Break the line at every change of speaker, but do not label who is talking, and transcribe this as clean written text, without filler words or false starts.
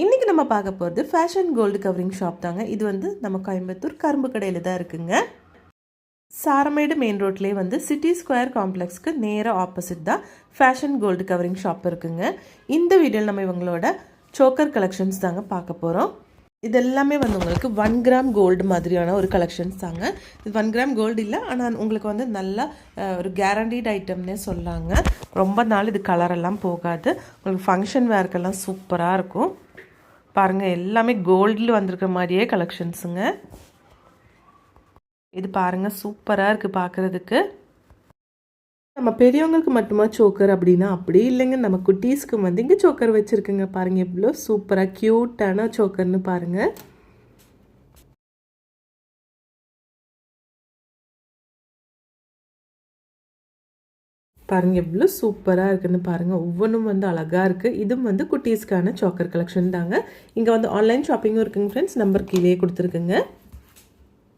இன்றைக்கி நம்ம பார்க்க போகிறது ஃபேஷன் கோல்டு கவரிங் ஷாப் தாங்க. இது வந்து நம்ம கோயம்புத்தூர் கரும்பு கடையில் தான் இருக்குங்க. சாரமேடு மெயின் ரோட்லேயே வந்து சிட்டி ஸ்கொயர் காம்ப்ளெக்ஸ்க்கு நேராக ஆப்போசிட் தான் ஃபேஷன் கோல்டு கவரிங் ஷாப் இருக்குங்க. இந்த வீடியோவில் நம்ம இவங்களோட சோக்கர் கலெக்ஷன்ஸ் தாங்க பார்க்க போகிறோம். இது எல்லாமே வந்து உங்களுக்கு 1 கிராம் கோல்டு மாதிரியான ஒரு கலெக்ஷன்ஸ் தாங்க. இது 1 கிராம் கோல்டு இல்லை, ஆனால் உங்களுக்கு வந்து நல்ல ஒரு கேரண்டீட் ஐட்டம்னே சொல்லாங்க. ரொம்ப நாள் இது கலரெல்லாம் போகாது. உங்களுக்கு ஃபங்க்ஷன் வேர்க்கெல்லாம் சூப்பராக இருக்கும். பாருங்கள், எல்லாமே கோல்டில் வந்திருக்கிற மாதிரியே கலெக்ஷன்ஸுங்க. இது பாருங்கள், சூப்பராக இருக்குது பார்க்குறதுக்கு. நம்ம பெரியவங்களுக்கு மட்டுமா சோக்கர் அப்படின்னா அப்படி இல்லைங்க. நம்ம குட்டீஸ்க்கு வந்து இங்கே சோக்கர் வச்சுருக்குங்க. பாருங்கள் எவ்வளோ சூப்பராக க்யூட்டான சோக்கர்னு பாருங்கள். பாருங்கள் எவ்வளோ சூப்பராக இருக்குன்னு பாருங்கள். ஒவ்வொன்றும் வந்து அழகாக இருக்குது. இதுவும் வந்து குட்டீஸ்க்கான சோக்கர் கலெக்ஷன் தாங்க. இங்கே வந்து ஆன்லைன் ஷாப்பிங்கும் இருக்குங்க ஃப்ரெண்ட்ஸ். நம்பர் கீழே கொடுத்துருக்குங்க.